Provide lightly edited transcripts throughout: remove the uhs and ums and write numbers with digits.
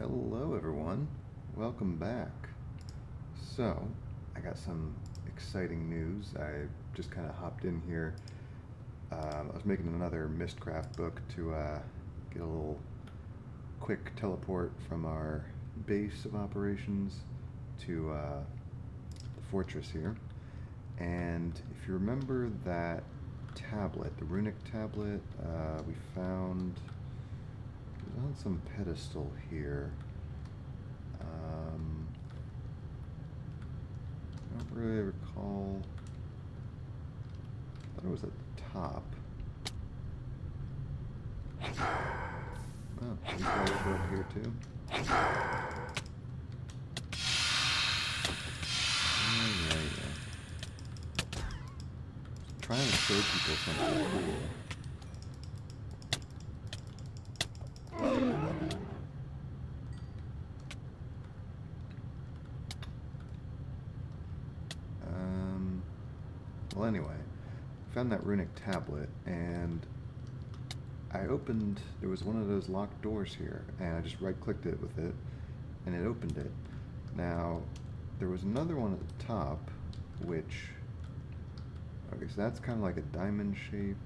Hello everyone, welcome back. So, I got some exciting news. I just kind of hopped in here. I was making another Mistcraft book to get a little quick teleport from our base of operations to the fortress here. And if you remember that tablet, the runic tablet, we found it was on some pedestal here. I don't really recall. I thought it was at the top. Oh, these guys are up here too. Yeah. Trying to show people something cool. Well, anyway, found that runic tablet, and I opened. There was one of those locked doors here, and I just right-clicked it with it, and it opened it. Now, there was another one at the top, which. Okay, so that's kind of like a diamond shape.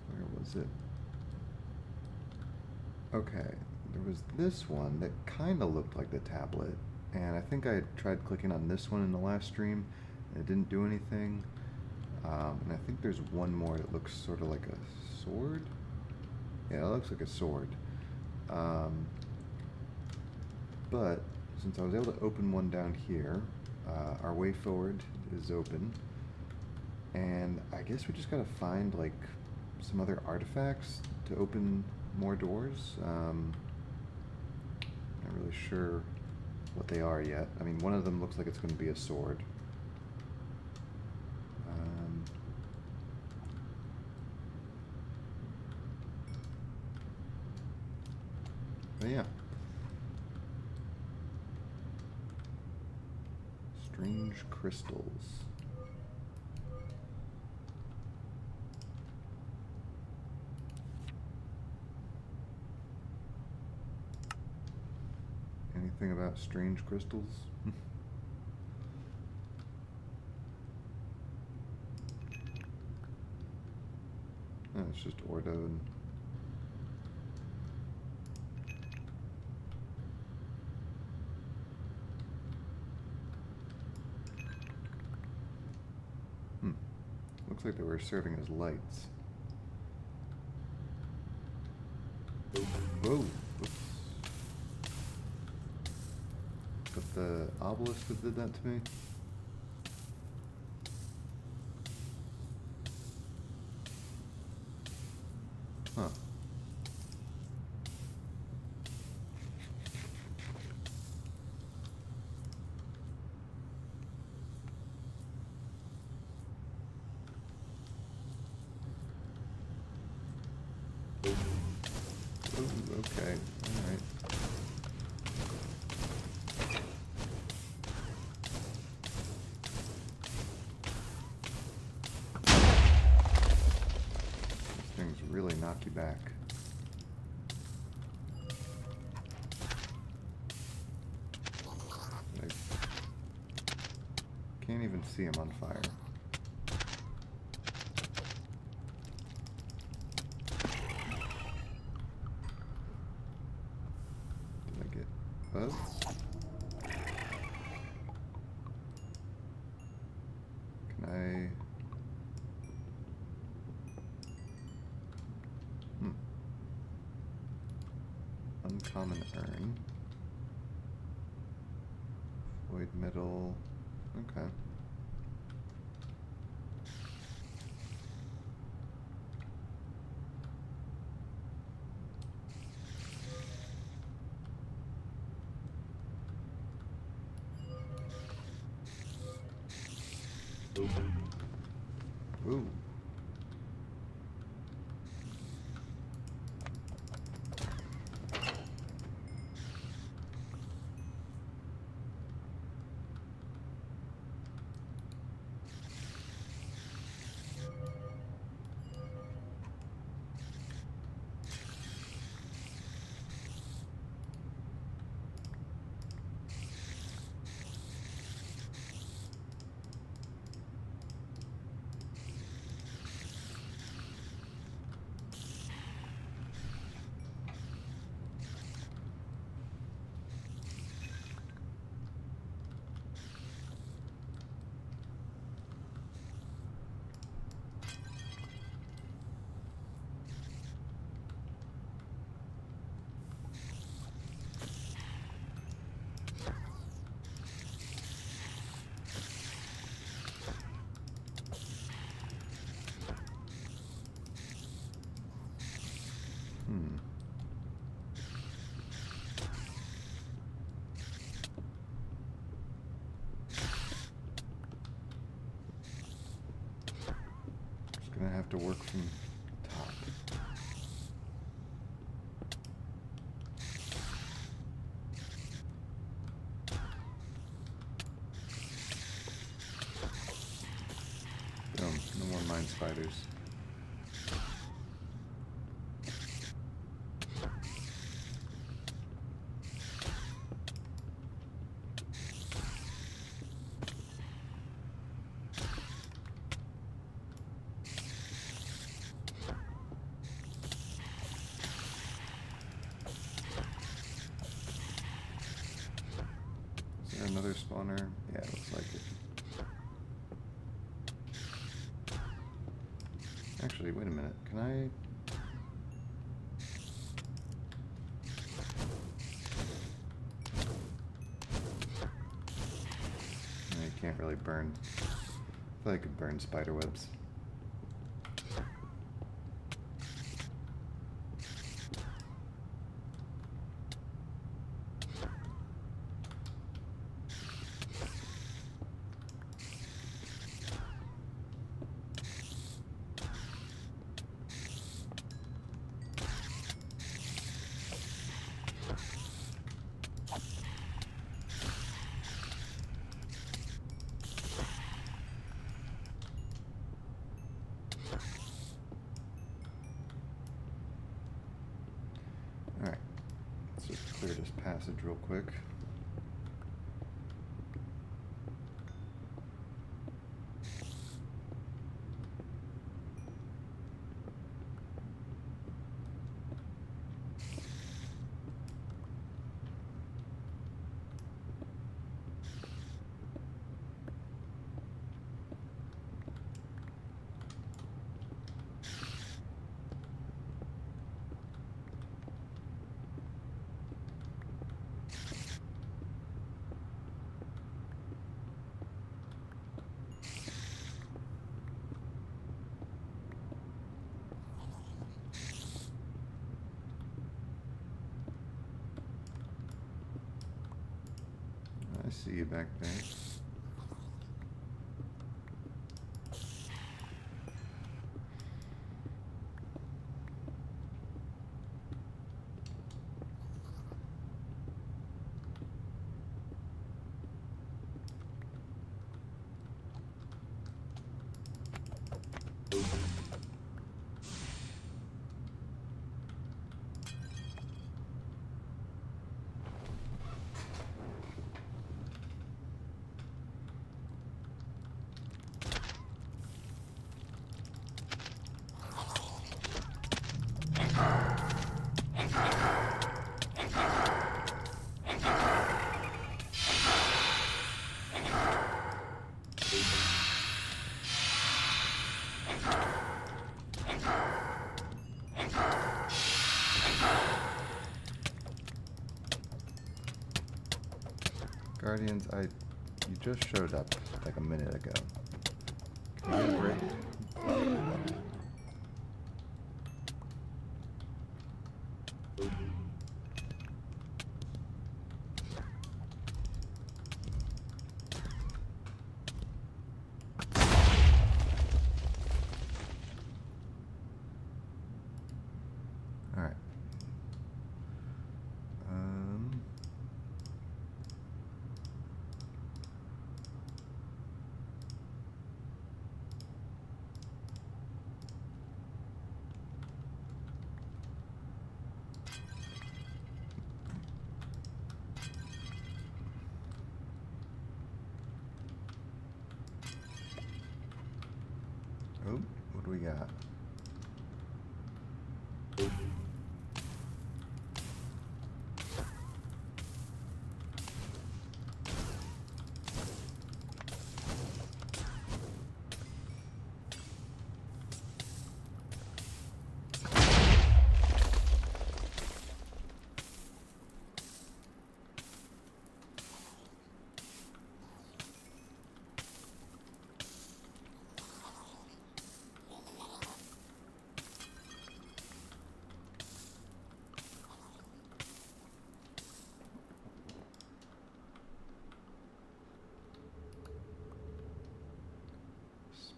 Where was it? Okay, there was this one that kind of looked like the tablet, and I think I tried clicking on this one in the last stream, and it didn't do anything. And I think there's one more that looks sort of like a sword. Yeah, it looks like a sword. But since I was able to open one down here, our way forward is open. And I guess we just gotta find like some other artifacts to open more doors. Not really sure what they are yet. I mean, one of them looks like it's going to be a sword. But yeah. Strange crystals. Anything about strange crystals? No, it's just Ordo and... Looks like they were serving as lights. Whoa! Whoops. But the obelisk that did that to me? Huh. Oh, okay. Alright. These things really knock you back. I can't even see him on fire. Did I get buzzed? Can I... Uncommon urn. Void metal. Okay. Ooh. work from top. No more mine spiders. Is there another spawner? Yeah, it looks like it. Actually, wait a minute. Can I... I can't really burn. I feel like I could burn spider webs. Alright, let's just clear this passage real quick. I see you back there. Guardians, you just showed up like a minute ago. Can you get a break? All right. Oh, what do we got?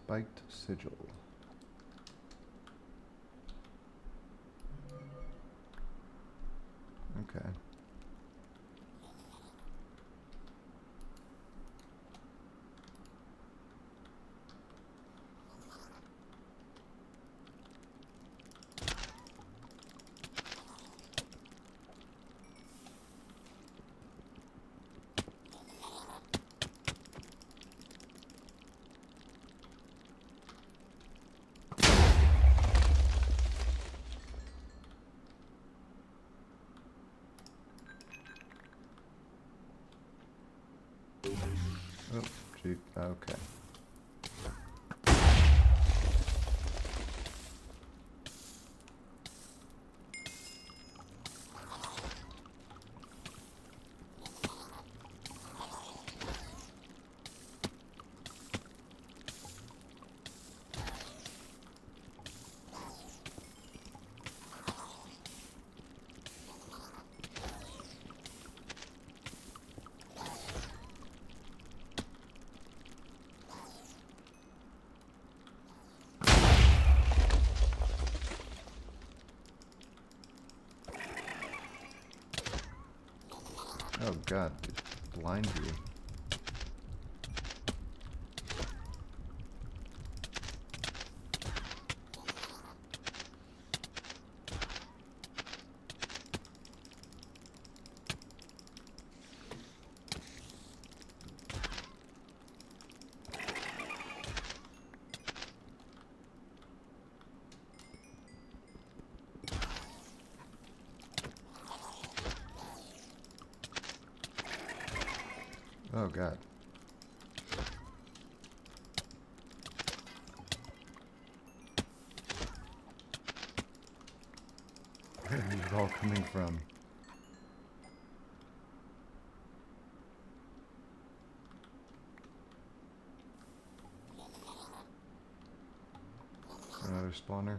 Spiked sigil. Okay. Oh, gee, okay. Oh god, it blinds you. Oh god. Where is it all coming from? Another spawner.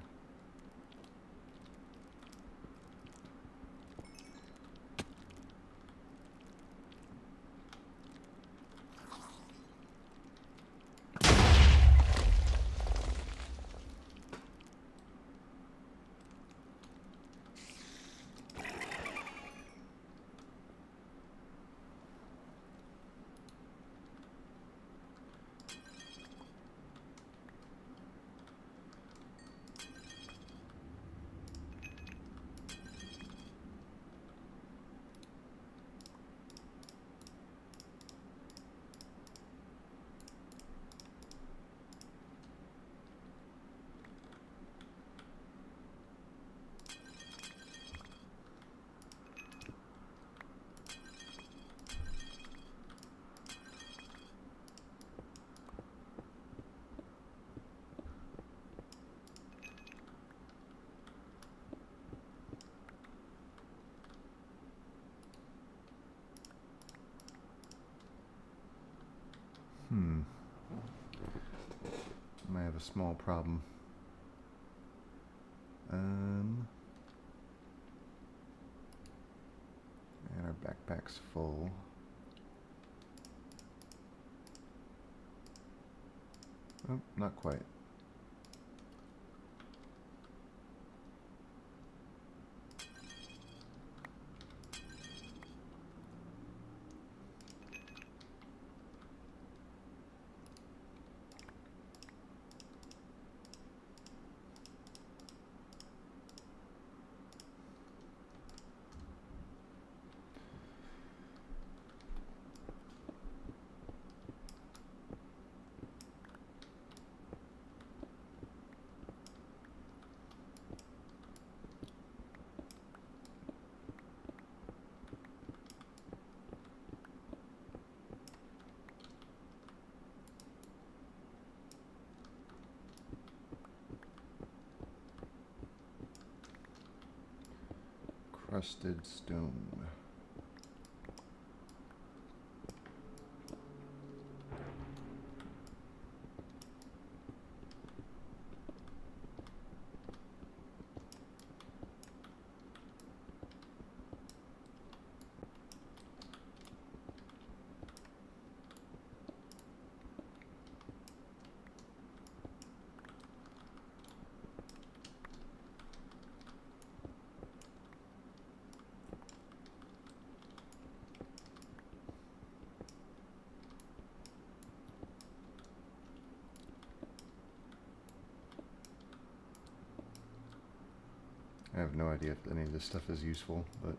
Might have a small problem. And our backpack's full. Oh, not quite. Crusted stone. I have no idea if any of this stuff is useful, but...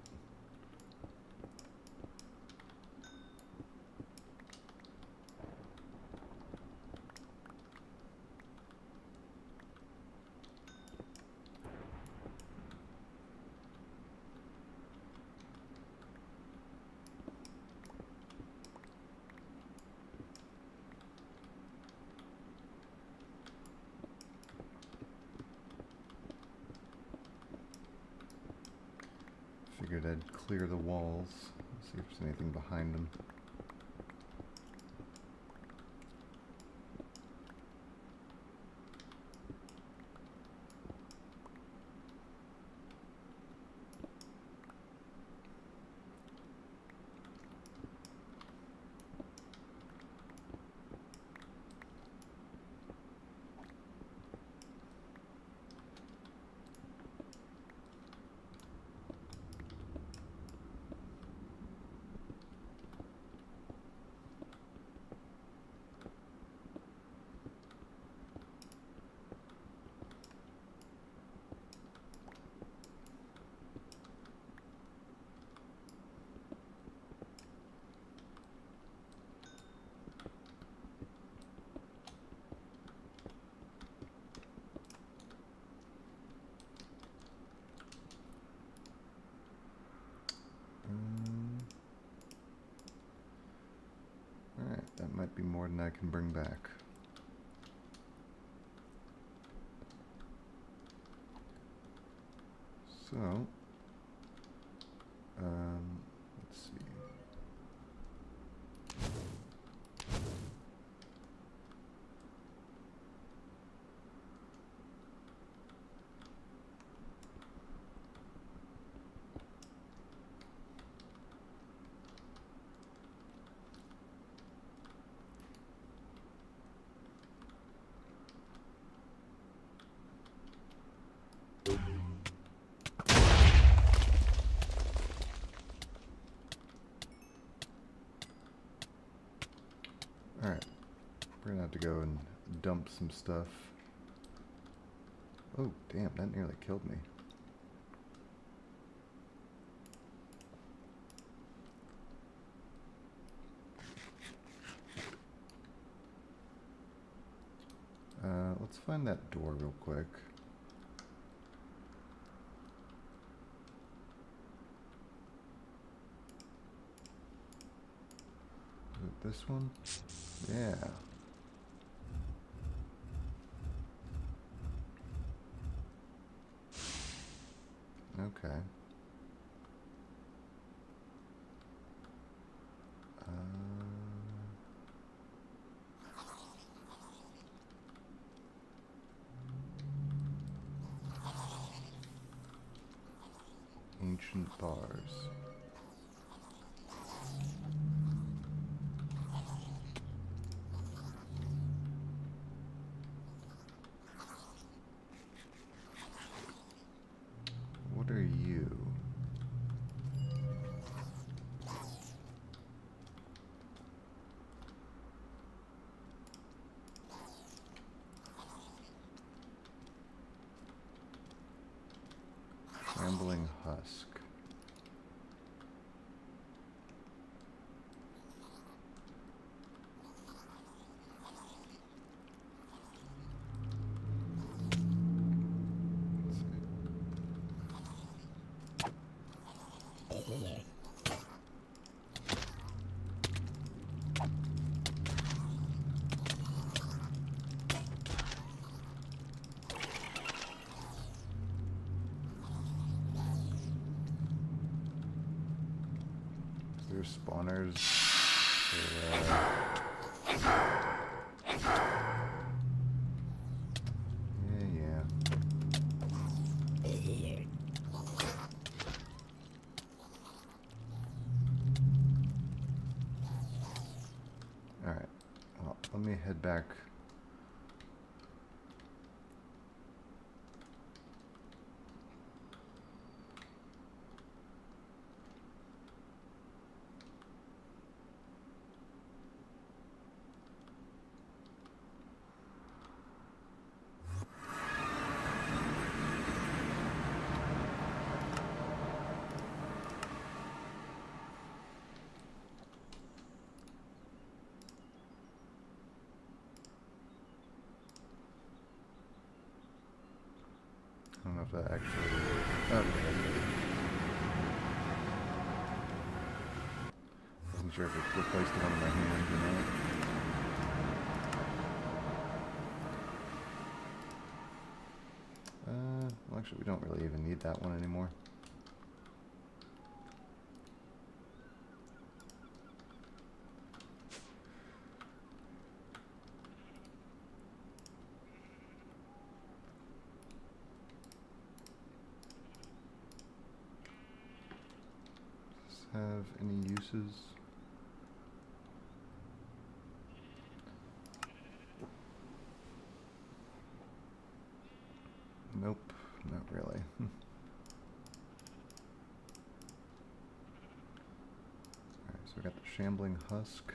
Figured I'd clear the walls, see if there's anything behind them. Alright, that might be more than I can bring back. So, let's see. Alright, we're gonna have to go and dump some stuff. Oh, damn, that nearly killed me. Let's find that door real quick. Is it this one? Yeah. Okay. Ancient bars. What are you? Rambling husk. There's spawners. Yeah. Alright. Well, let me head back. I don't know if that actually... Okay. Wasn't sure if it replaced it on my hands or not. Well, actually, we don't really even need that one anymore. Does this have any uses? Nope, not really. Alright, so we got the shambling husk.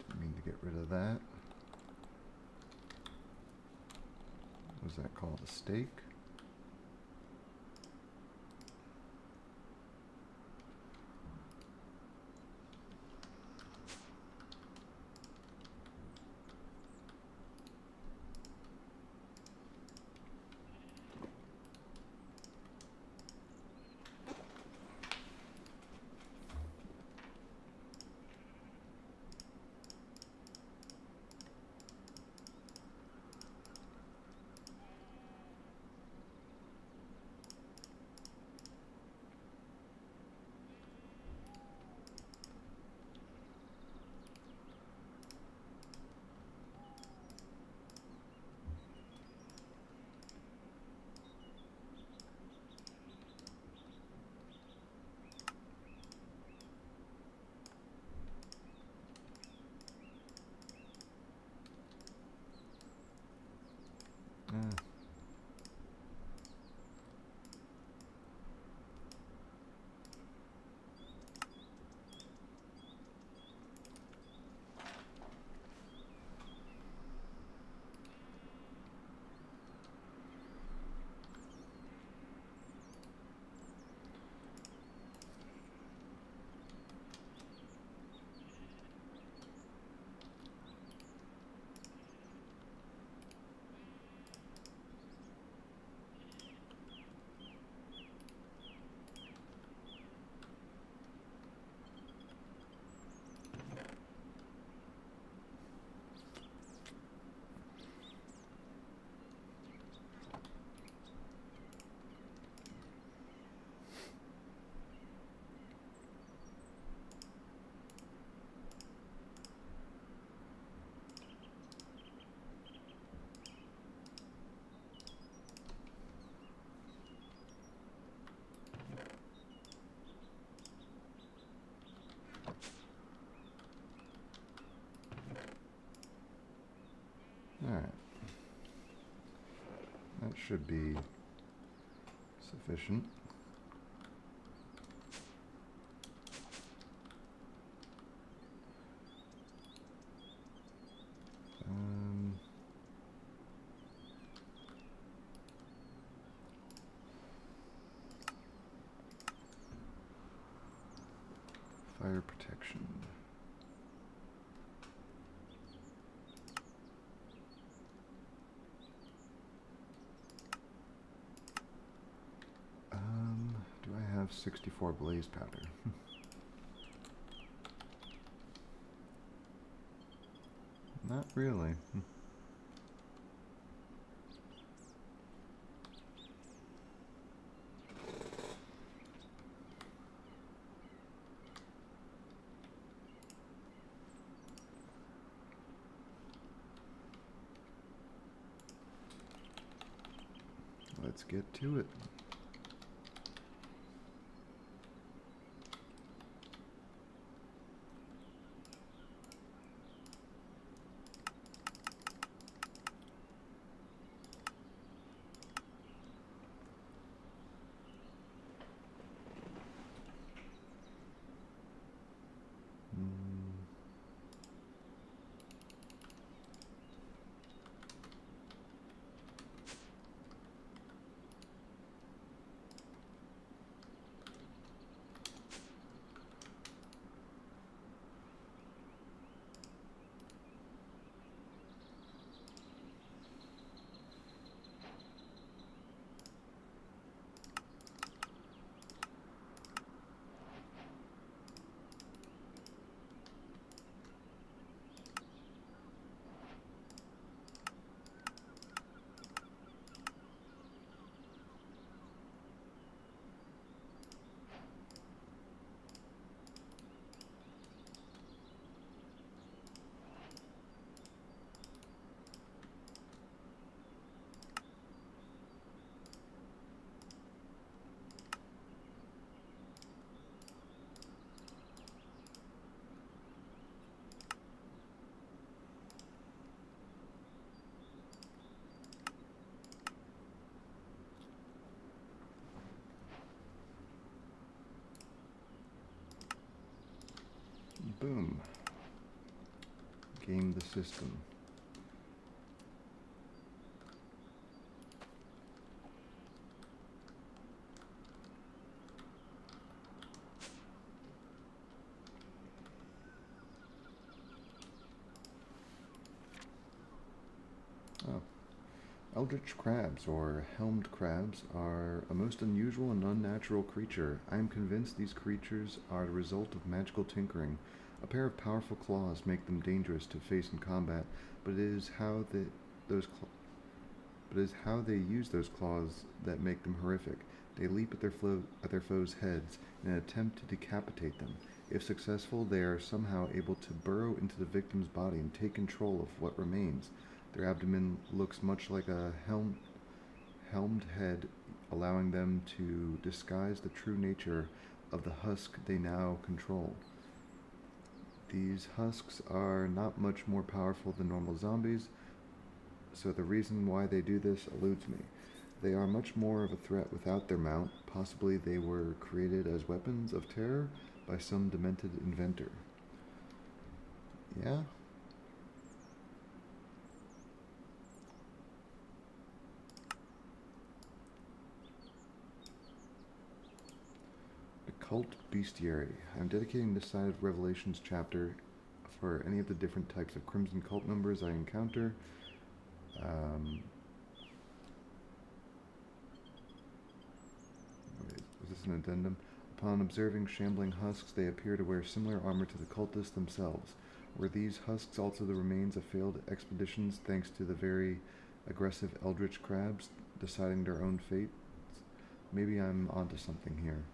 Didn't mean to get rid of that. What was that called? A steak? Alright. That should be sufficient. Fire protection. Do I have 64 blaze powder? Not really. Let's get to it. game the system. Oh. Eldritch crabs, or helmed crabs, are a most unusual and unnatural creature. I am convinced these creatures are the result of magical tinkering. A pair of powerful claws make them dangerous to face in combat, but it is how they use those claws that make them horrific. They leap at their foes' heads in an attempt to decapitate them. If successful, they are somehow able to burrow into the victim's body and take control of what remains. Their abdomen looks much like a helmed head, allowing them to disguise the true nature of the husk they now control. These husks are not much more powerful than normal zombies, so the reason why they do this eludes me. They are much more of a threat without their mount. Possibly they were created as weapons of terror by some demented inventor. Yeah? Occult Bestiary. I'm dedicating this side of Revelations chapter for any of the different types of Crimson Cult members I encounter. Is this an addendum? Upon observing shambling husks, they appear to wear similar armor to the cultists themselves. Were these husks also the remains of failed expeditions thanks to the very aggressive eldritch crabs deciding their own fates? Maybe I'm onto something here.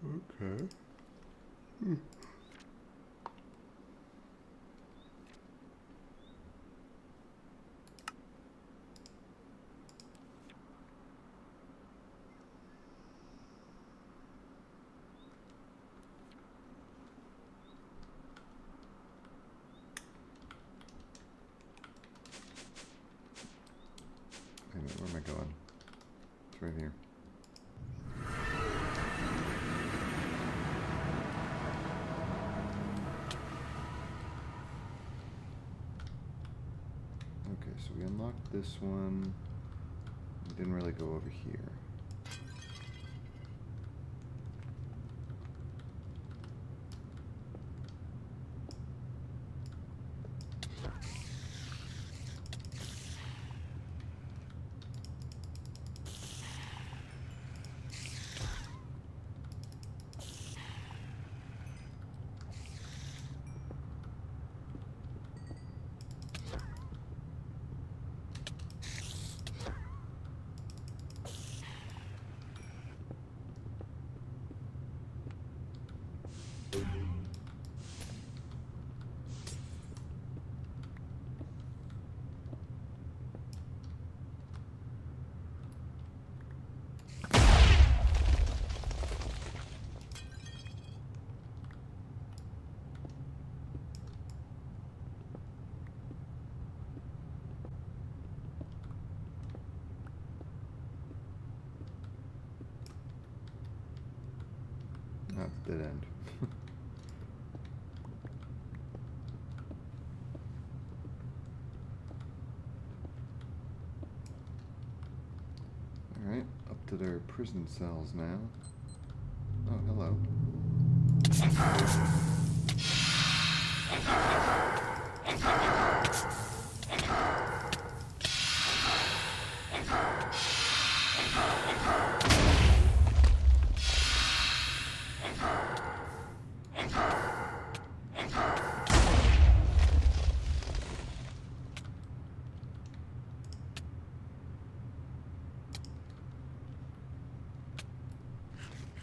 Okay. Wait a minute, where am I going? It's right here. Okay, so we unlocked this one. We didn't really go over here. That's a dead end. Alright, up to their prison cells now. Oh, hello.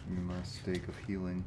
Give me my stake of healing.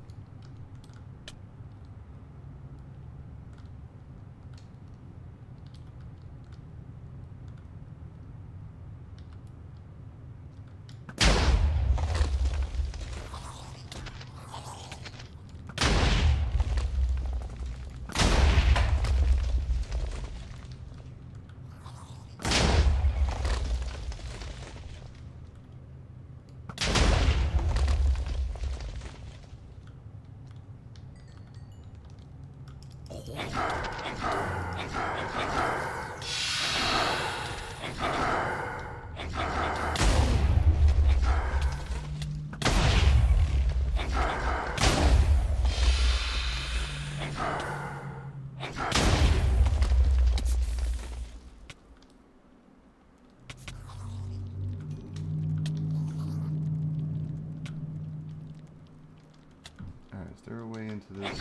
Alright, is there a way into this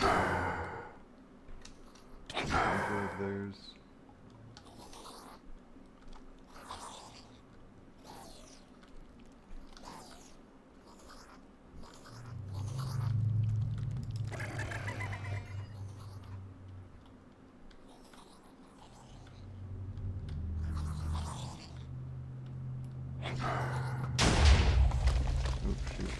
bunker of theirs? Oh, shoot.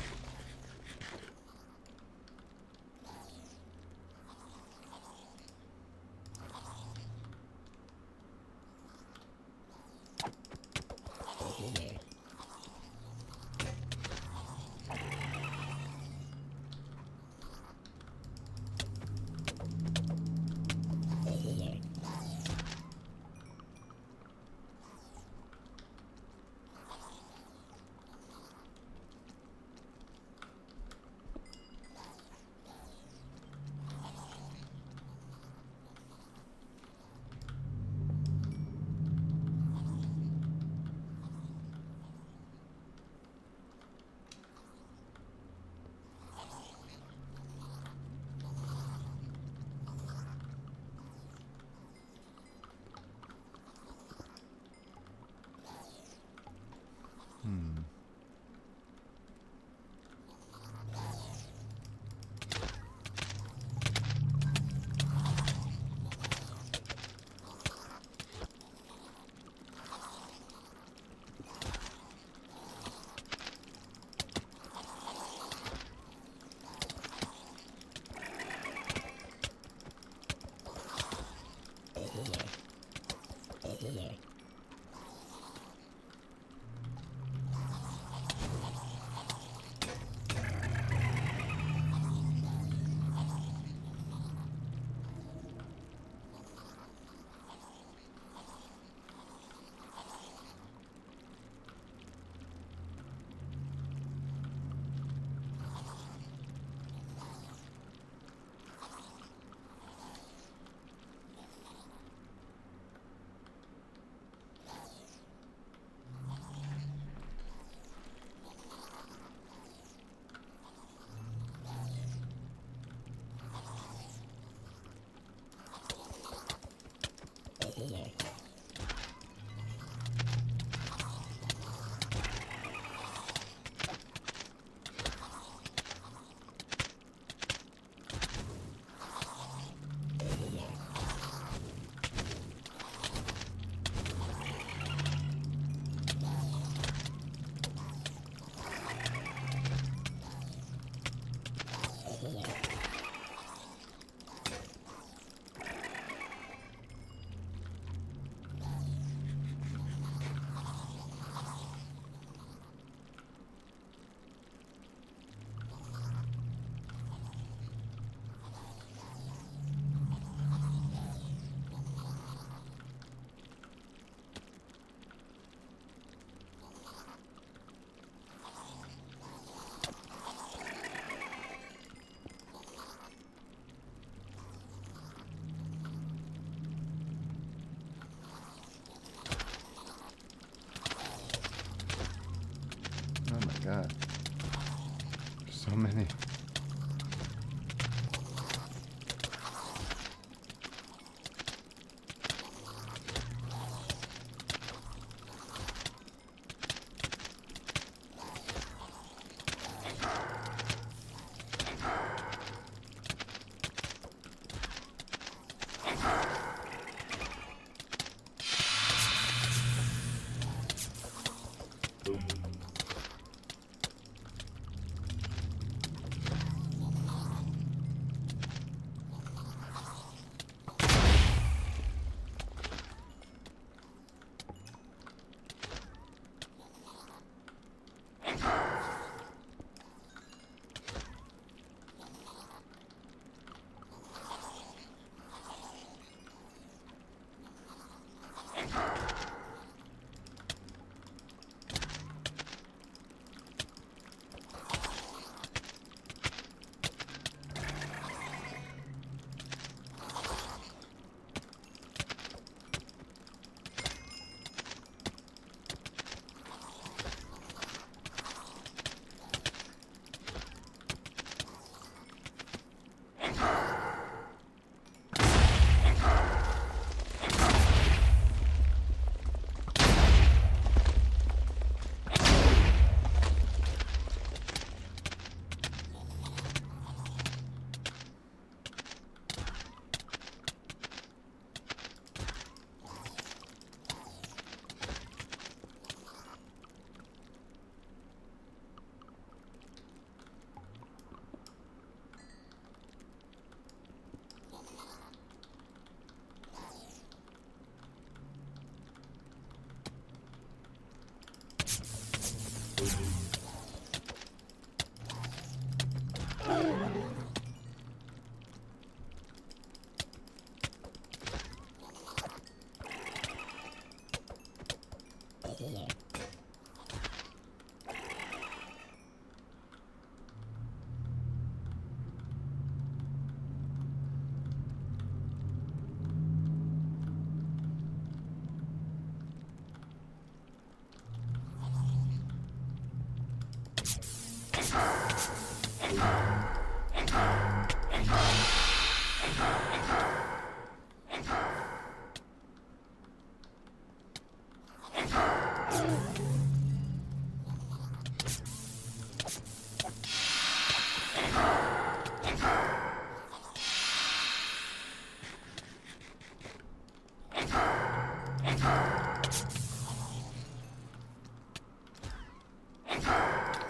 Hmm.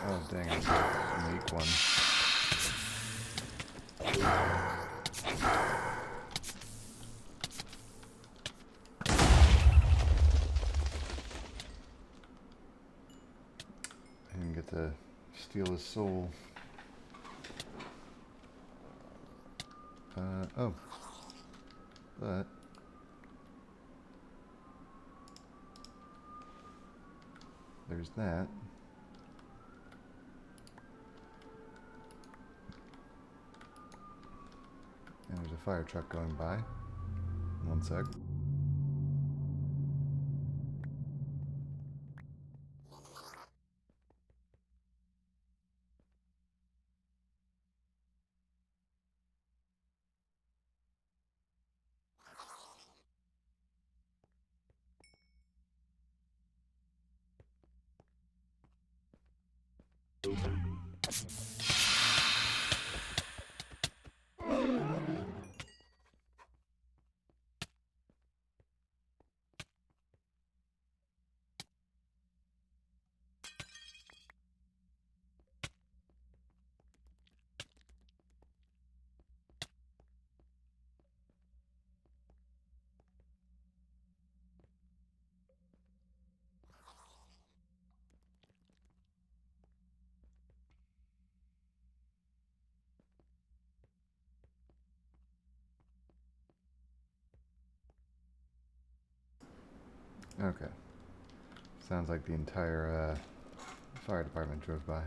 Oh, dang it. Make one. I didn't get to steal his soul. Oh. But there's that. And there's a fire truck going by. One sec. Okay. Sounds like the entire fire department drove by.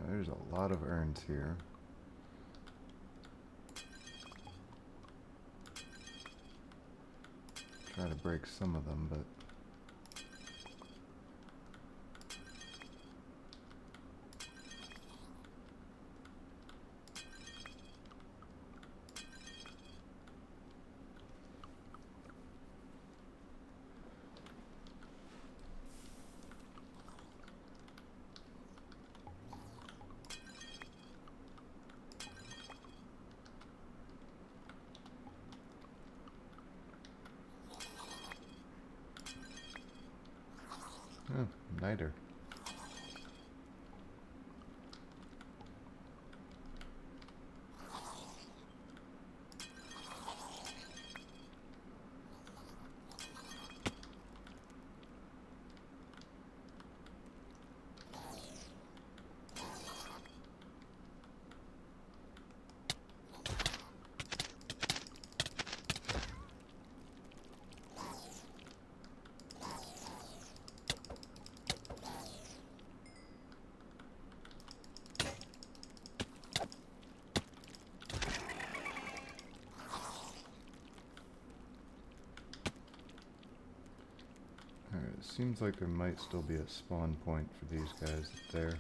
There's a lot of urns here. Try to break some of them, but oh, niter. Alright, it seems like there might still be a spawn point for these guys there.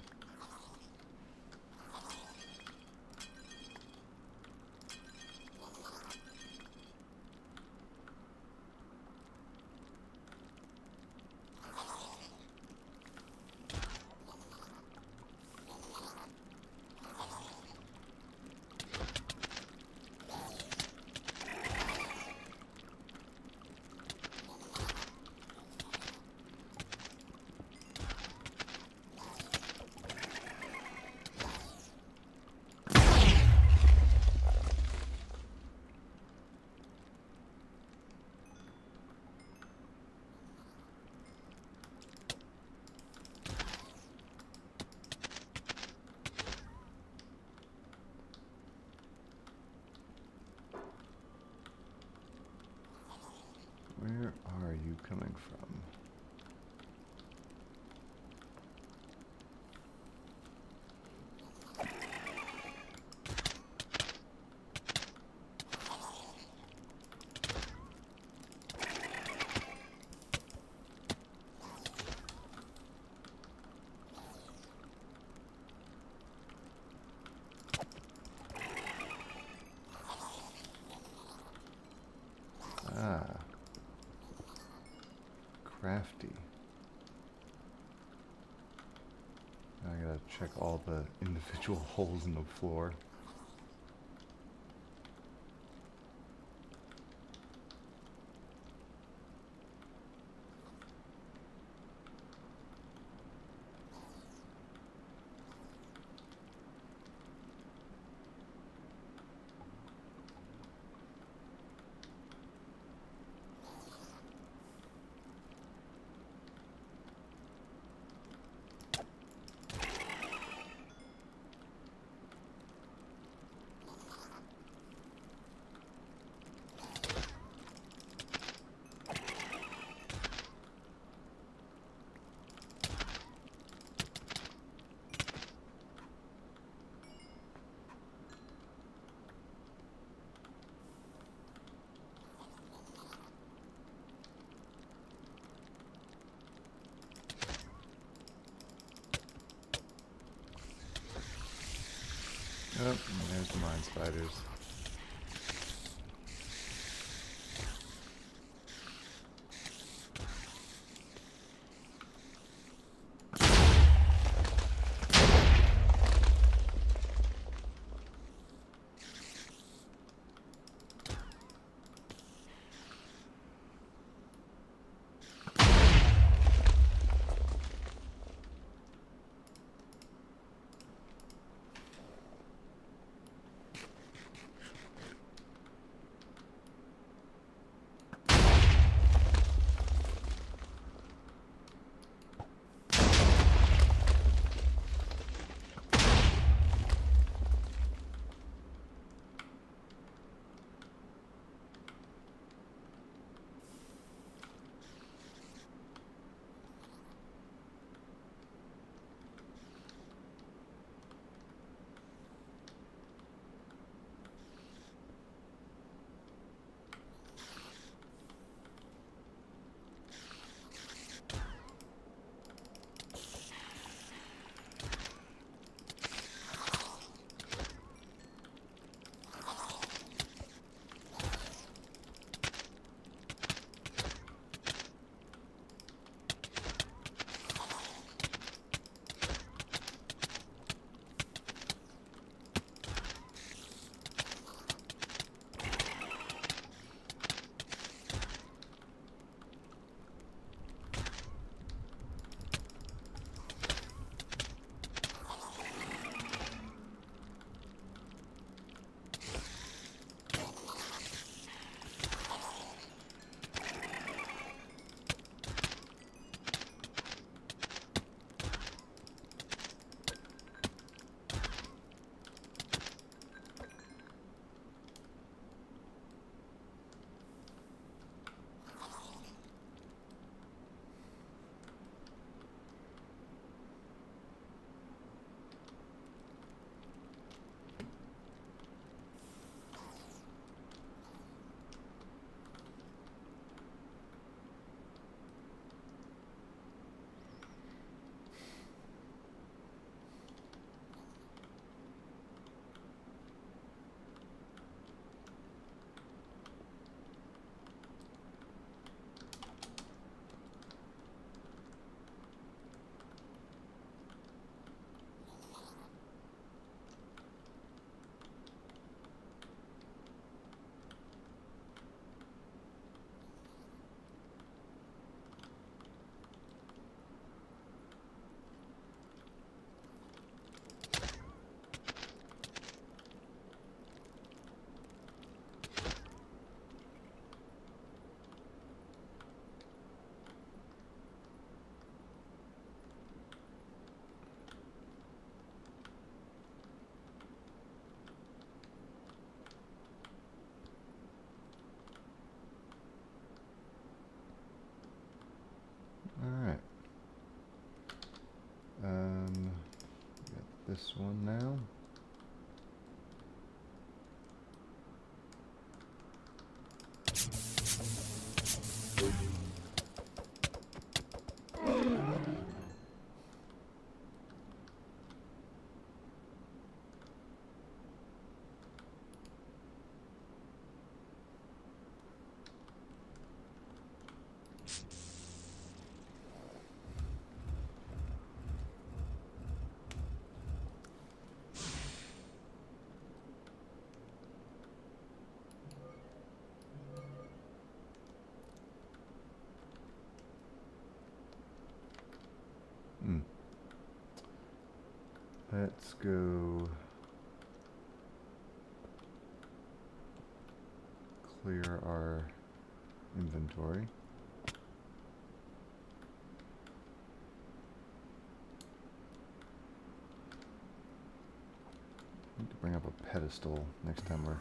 you coming from? Ah, crafty. Now I gotta check all the individual holes in the floor. Oh, and there's the mine spiders. this one now. Let's go clear our inventory. Need to bring up a pedestal next time we're...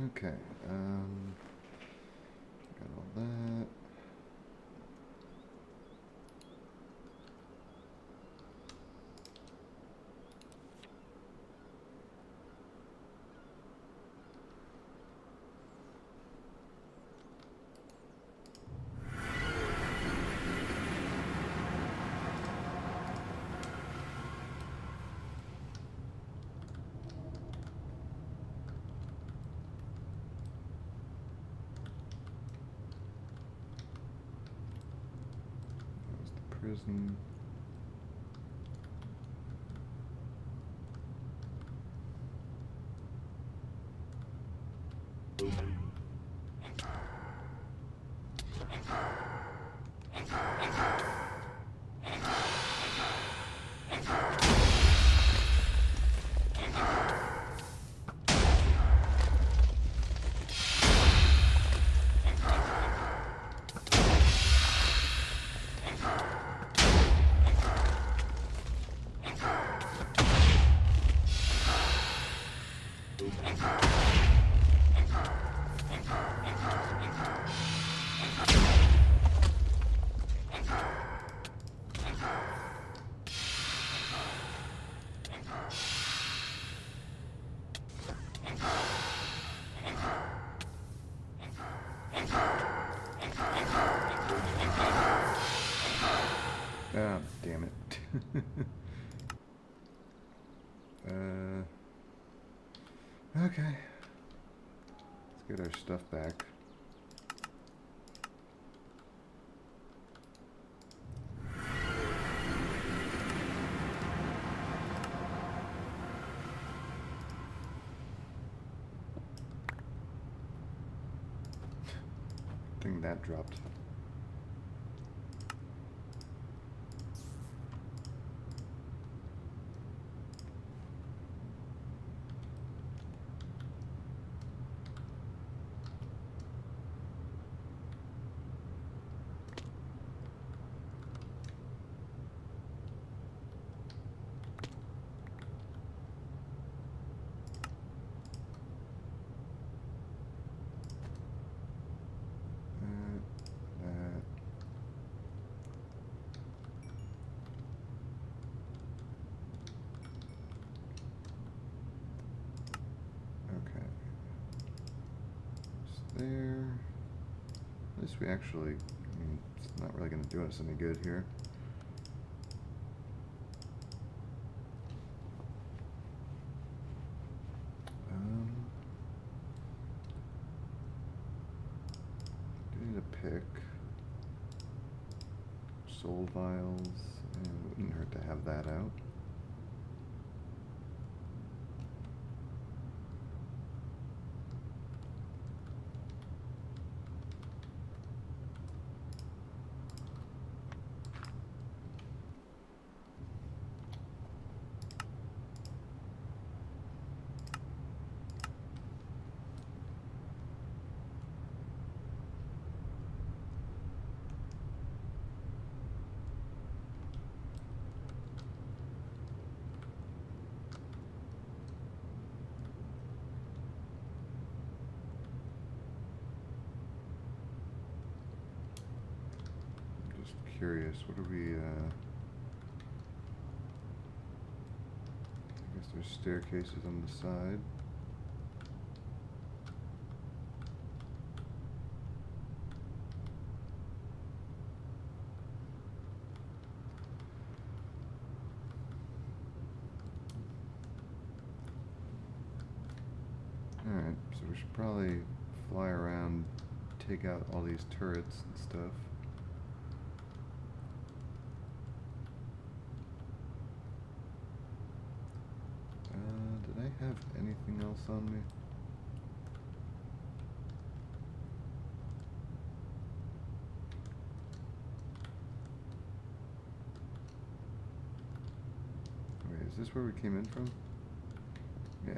Okay, got all that. That was the prison. Ah, damn it. Okay. Let's get our stuff back. Thing that dropped. That. Okay. It's there. At least we actually, I mean, it's not really going to do us any good here. Do need a pick. Soul vials. And it wouldn't hurt to have that out. Curious, what are we, I guess there's staircases on the side. Alright, so we should probably fly around, take out all these turrets and stuff. Did I have anything else on me? Wait, is this where we came in from? Yeah.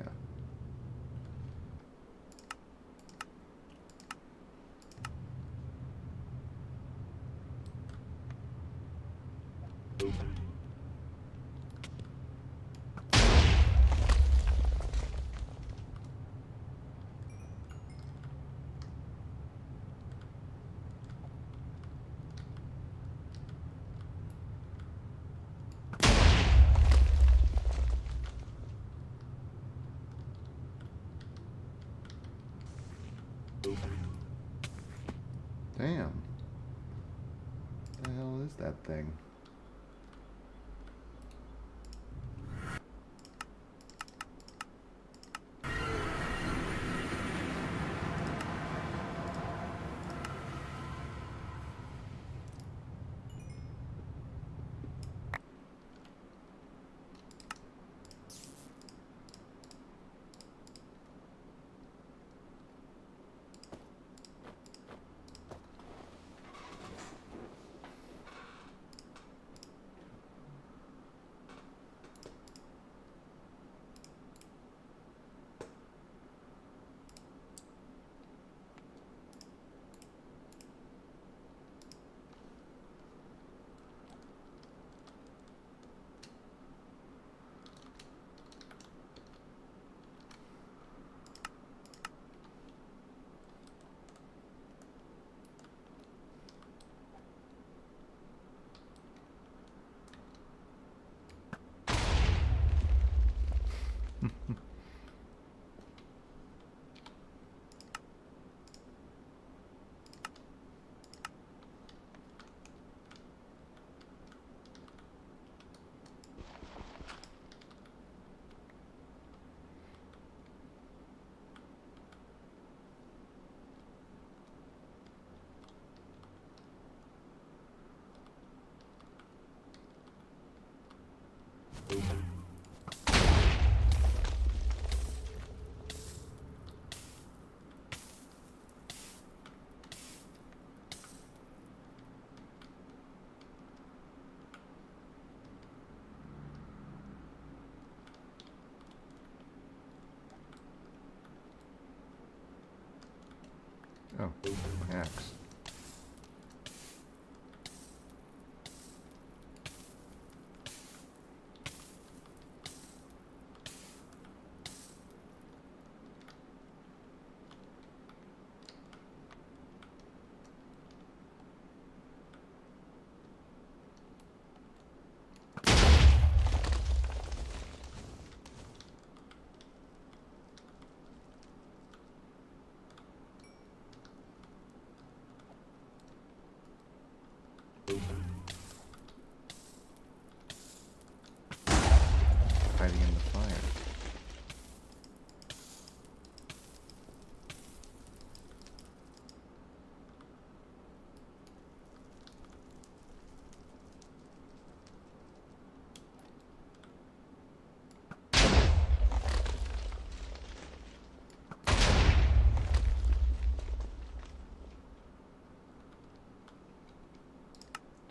Damn. What the hell is that thing? Oh, my axe. Hiding in the fire.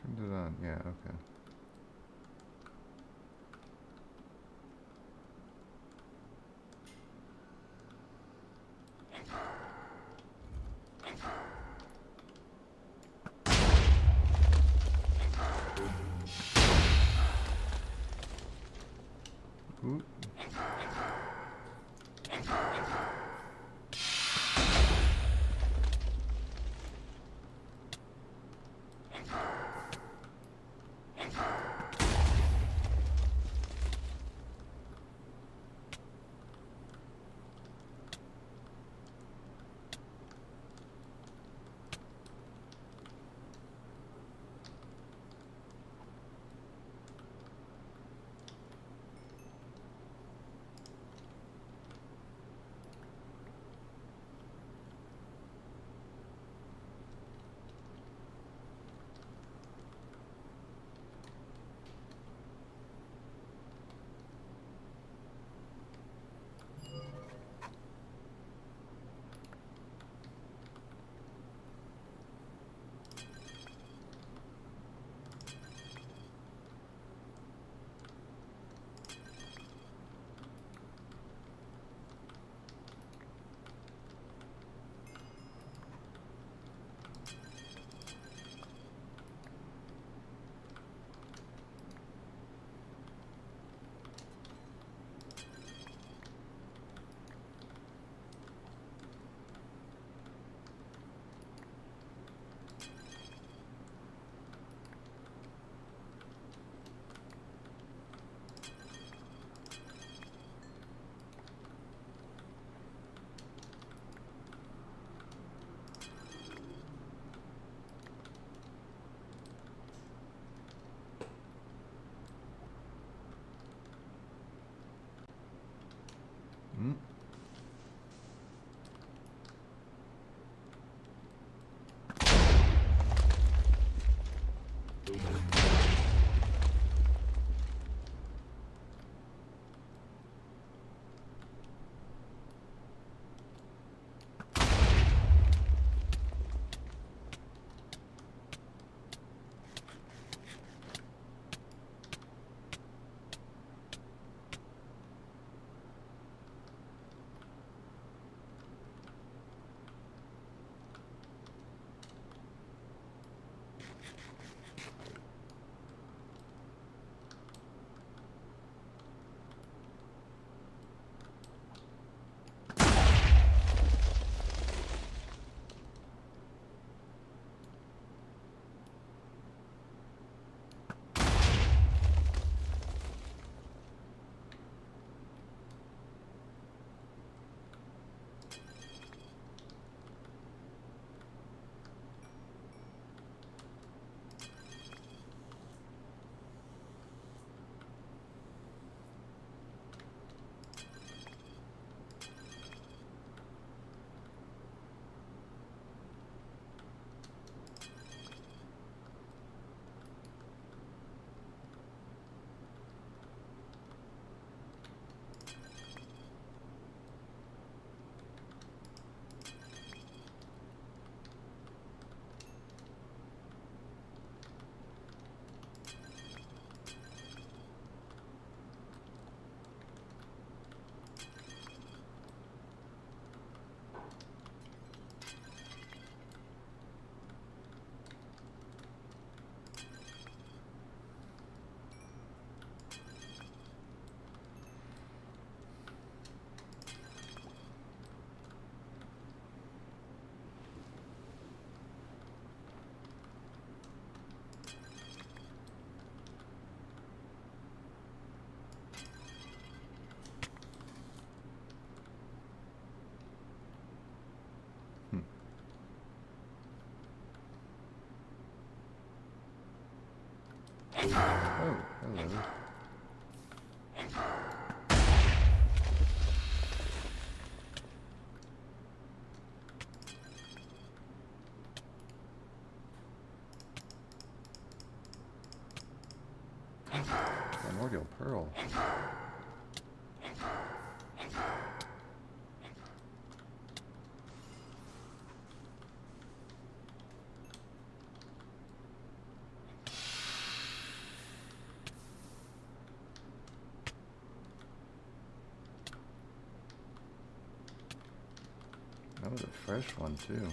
Turned it on, yeah, okay. Ooh. Hmm. Oh, hello. Primordial pearl. That was a fresh one too.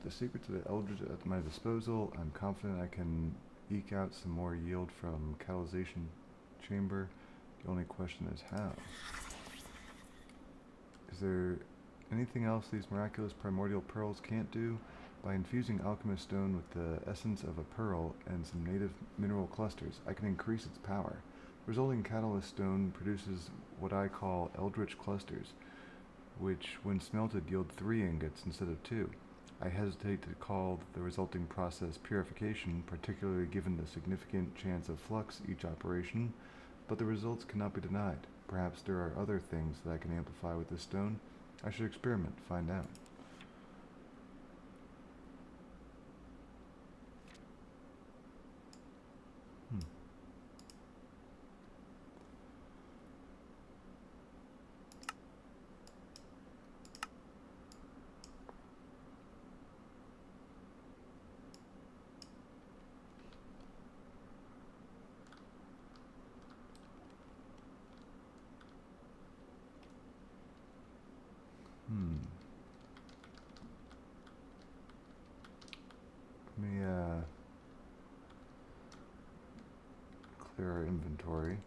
The secret to the Eldritch at my disposal. I'm confident I can eke out some more yield from catalyzation chamber. The only question is how. Is there anything else these miraculous primordial pearls can't do? By infusing alchemist stone with the essence of a pearl and some native mineral clusters, I can increase its power. The resulting catalyst stone produces what I call Eldritch clusters, which when smelted yield 3 ingots instead of 2. I hesitate to call the resulting process purification, particularly given the significant chance of flux each operation, but the results cannot be denied. Perhaps there are other things that I can amplify with this stone. I should experiment to find out. Let me clear our inventory.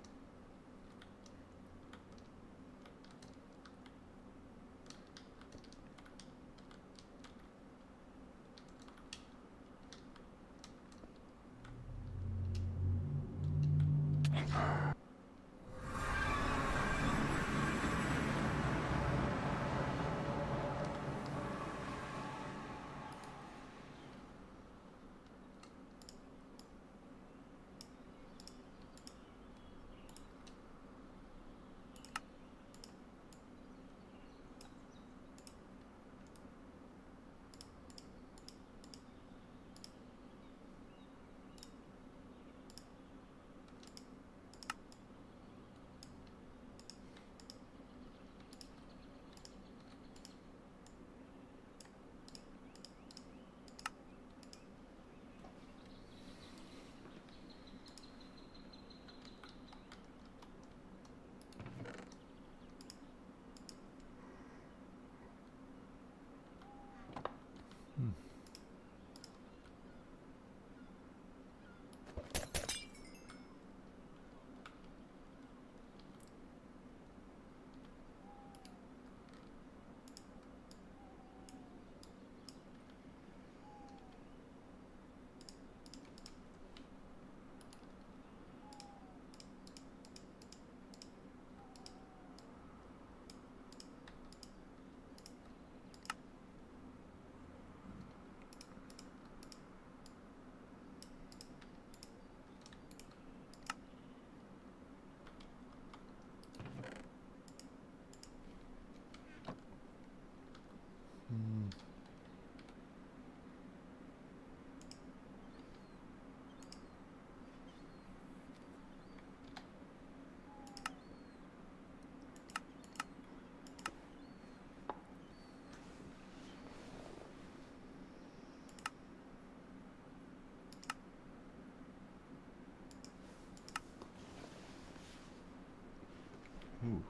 Ooh,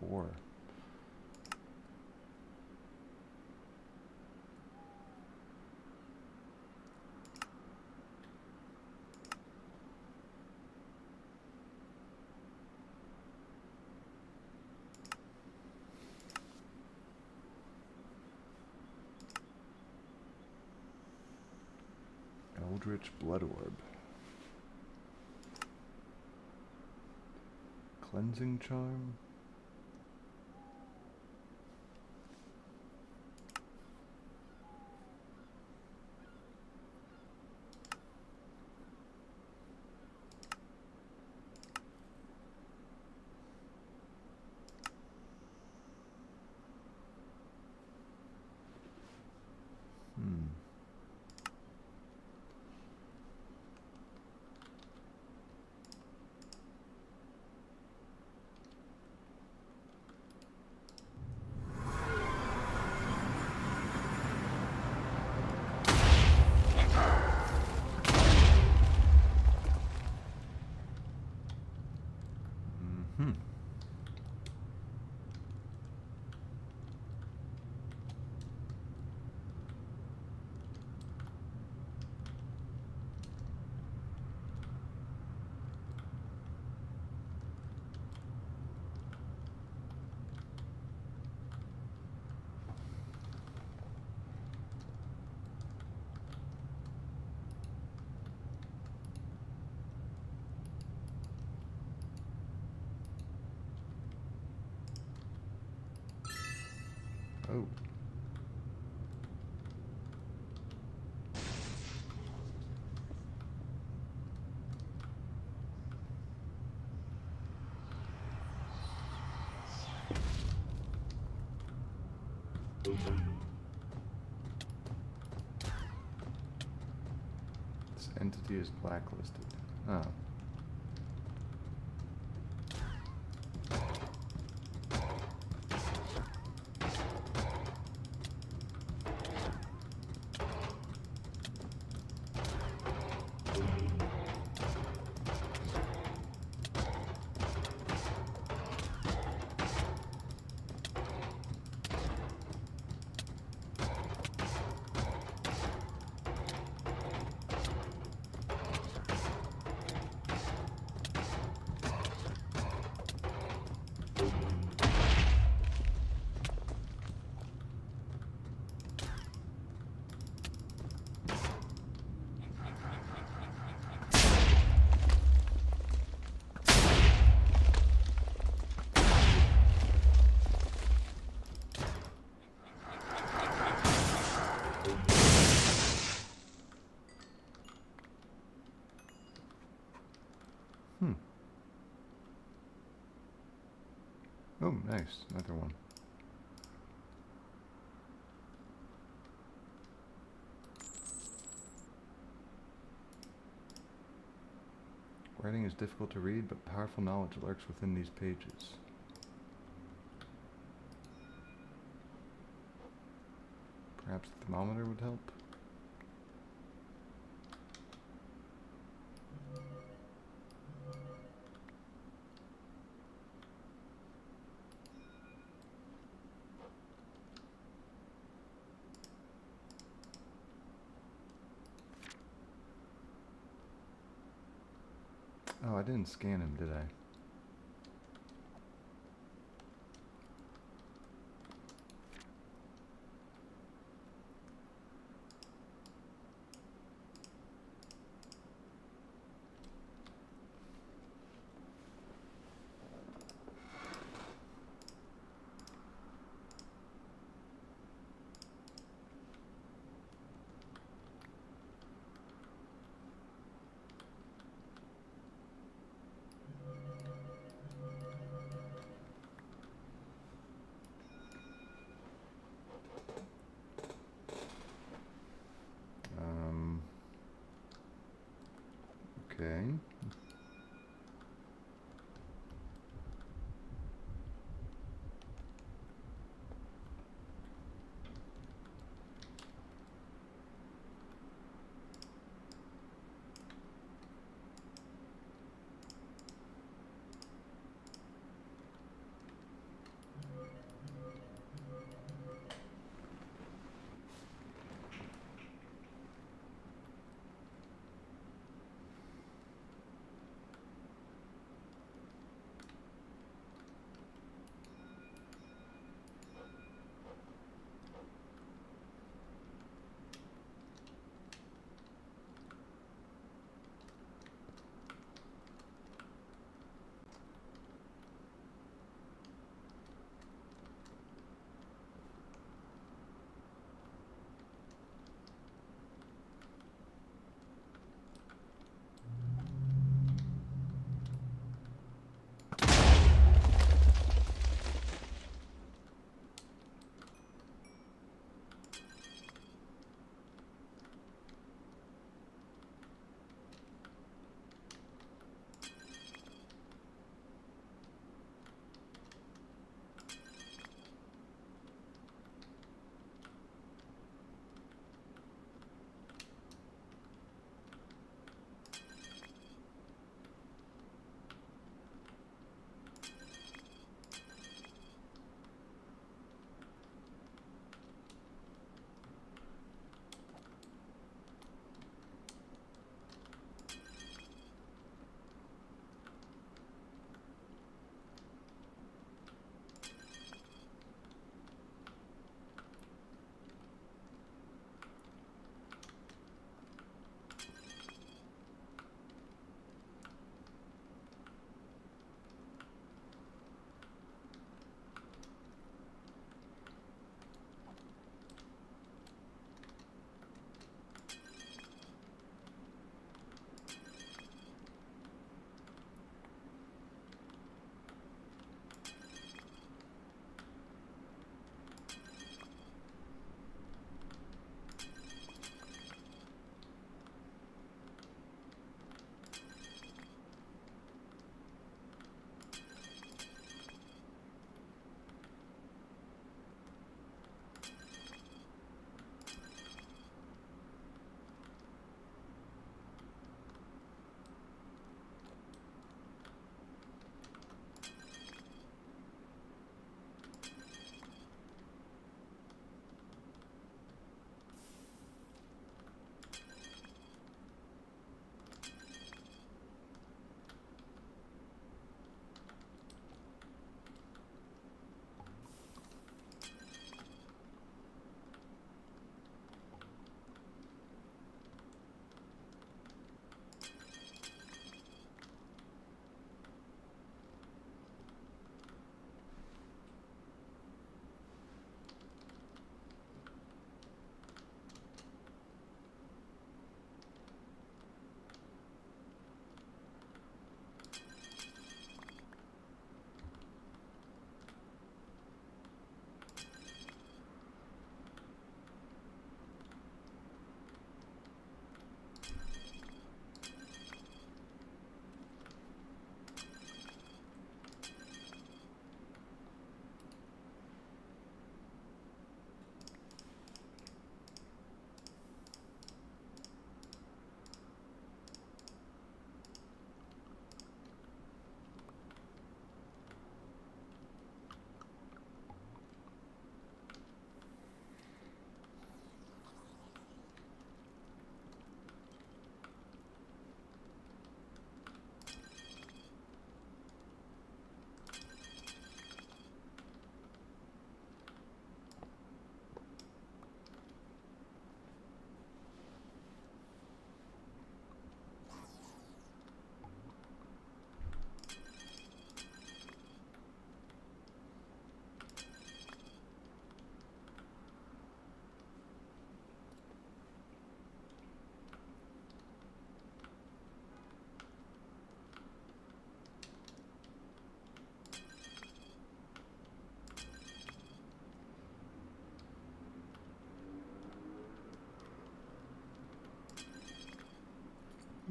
4. Eldritch Blood Orb. Cleansing Charm. Oh. This entity is blacklisted. Oh. Oh, nice. Another one. Writing is difficult to read, but powerful knowledge lurks within these pages. Perhaps the thermometer would help? Oh, I didn't scan him, did I?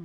Oh.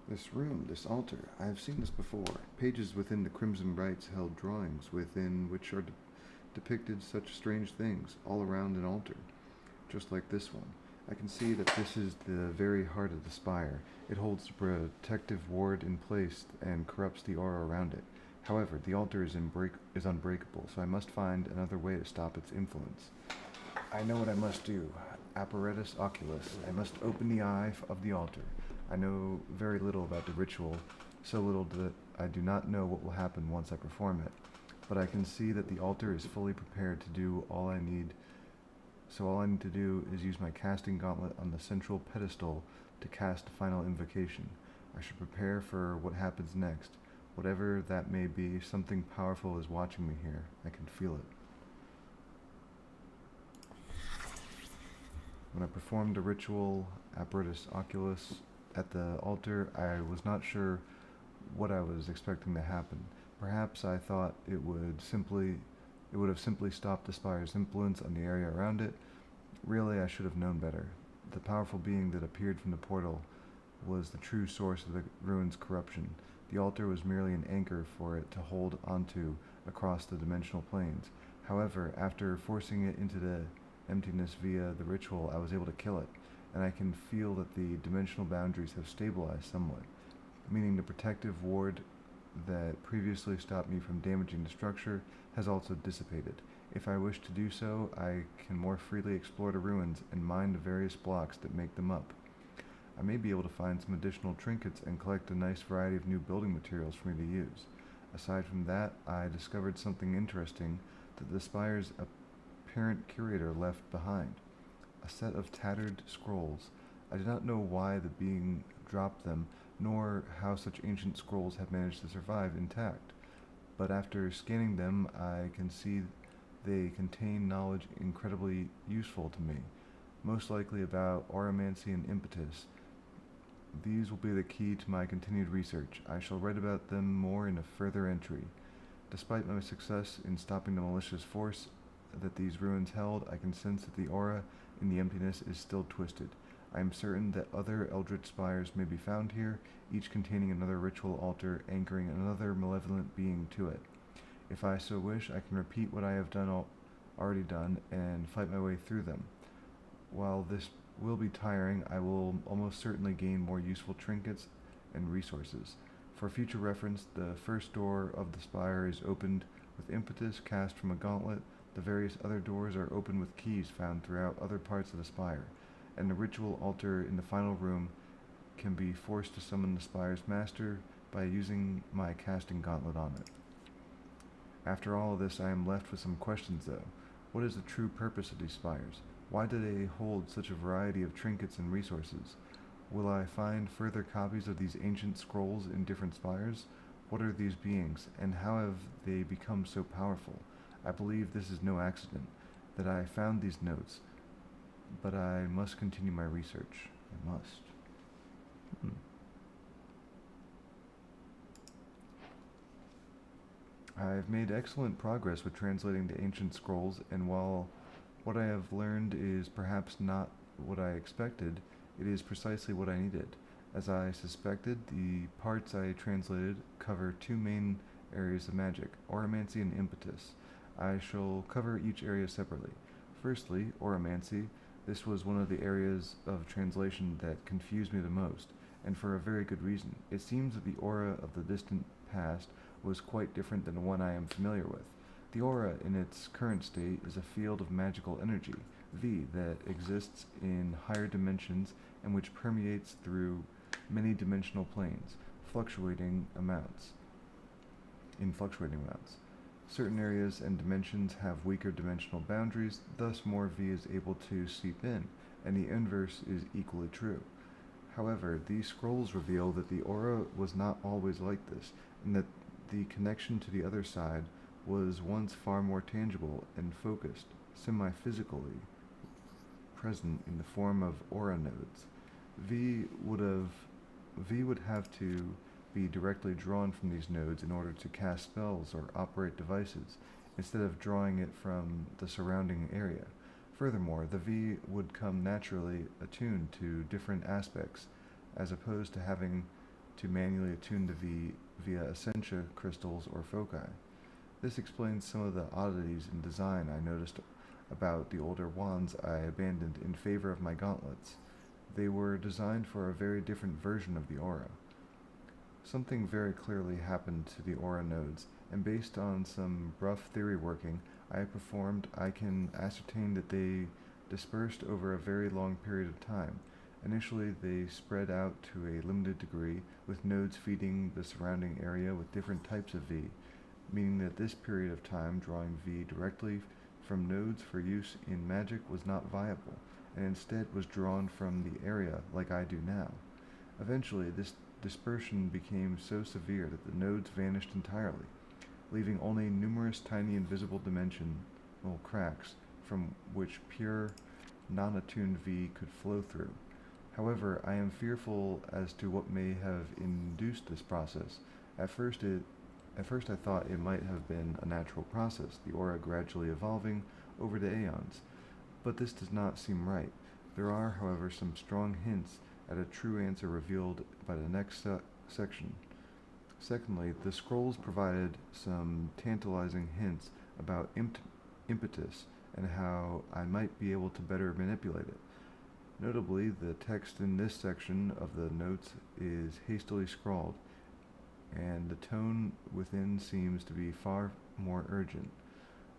This room, this altar, I have seen this before. Pages within the Crimson Rites held drawings within which are depicted such strange things all around an altar, just like this one. I can see that this is the very heart of the spire. It holds the protective ward in place and corrupts the aura around it. However, the altar is unbreakable, so I must find another way to stop its influence. I know what I must do. Apparatus oculus. I must open the eye of the altar. I know very little about the ritual, so little that I do not know what will happen once I perform it. But I can see that the altar is fully prepared to do all I need. So all I need to do is use my casting gauntlet on the central pedestal to cast the final invocation. I should prepare for what happens next. Whatever that may be, something powerful is watching me here. I can feel it. When I performed the ritual apparatus oculus at the altar, I was not sure what I was expecting to happen. Perhaps I thought it would have simply stopped the spire's influence on the area around it. Really, I should have known better. The powerful being that appeared from the portal was the true source of the ruin's corruption. The altar was merely an anchor for it to hold onto across the dimensional planes. However, after forcing it into the emptiness via the ritual, I was able to kill it, and I can feel that the dimensional boundaries have stabilized somewhat, meaning the protective ward that previously stopped me from damaging the structure has also dissipated. If I wish to do so, I can more freely explore the ruins and mine the various blocks that make them up. I may be able to find some additional trinkets and collect a nice variety of new building materials for me to use. Aside from that, I discovered something interesting that the spire's apparent curator left behind. A set of tattered scrolls. I did not know why the being dropped them, nor how such ancient scrolls have managed to survive intact. But after scanning them, I can see they contain knowledge incredibly useful to me, most likely about auramancy and impetus. These will be the key to my continued research. I shall write about them more in a further entry. Despite my success in stopping the malicious force that these ruins held, I can sense that the aura in the emptiness is still twisted. I am certain that other eldritch spires may be found here, each containing another ritual altar anchoring another malevolent being to it. If I so wish, I can repeat what I have already done and fight my way through them. While this will be tiring, I will almost certainly gain more useful trinkets and resources. For future reference, the first door of the spire is opened with impetus cast from a gauntlet. The various other doors are opened with keys found throughout other parts of the spire, and the ritual altar in the final room can be forced to summon the spire's master by using my casting gauntlet on it. After all of this, I am left with some questions though. What is the true purpose of these spires? Why do they hold such a variety of trinkets and resources? Will I find further copies of these ancient scrolls in different spires? What are these beings, and how have they become so powerful? I believe this is no accident, that I found these notes, but I must continue my research. I must. I've made excellent progress with translating the ancient scrolls, and while What I have learned is perhaps not what I expected, it is precisely what I needed. As I suspected, the parts I translated cover two main areas of magic, auramancy and impetus. I shall cover each area separately. Firstly, auramancy. This was one of the areas of translation that confused me the most, and for a very good reason. It seems that the aura of the distant past was quite different than the one I am familiar with. The aura, in its current state, is a field of magical energy, V, that exists in higher dimensions and which permeates through many dimensional planes, fluctuating amounts, in fluctuating amounts. Certain areas and dimensions have weaker dimensional boundaries, thus more V is able to seep in, and the inverse is equally true. However, these scrolls reveal that the aura was not always like this, and that the connection to the other side was once far more tangible and focused, semi-physically present in the form of aura nodes. V would have V would have to be directly drawn from these nodes in order to cast spells or operate devices, instead of drawing it from the surrounding area. Furthermore, the V would come naturally attuned to different aspects, as opposed to having to manually attune the V via essentia crystals or foci. This explains some of the oddities in design I noticed about the older wands I abandoned in favor of my gauntlets. They were designed for a very different version of the aura. Something very clearly happened to the aura nodes, and based on some rough theory working I performed, I can ascertain that they dispersed over a very long period of time. Initially, they spread out to a limited degree, with nodes feeding the surrounding area with different types of V, meaning that this period of time drawing V directly from nodes for use in magic was not viable, and instead was drawn from the area like I do now. Eventually, this dispersion became so severe that the nodes vanished entirely, leaving only numerous tiny invisible dimensional cracks from which pure, non-attuned V could flow through. However, I am fearful as to what may have induced this process. At first, it at first I thought it might have been a natural process, the aura gradually evolving over the aeons, but this does not seem right. There are, however, some strong hints at a true answer revealed by the next section. Secondly, the scrolls provided some tantalizing hints about impetus and how I might be able to better manipulate it. Notably, the text in this section of the notes is hastily scrawled, and the tone within seems to be far more urgent.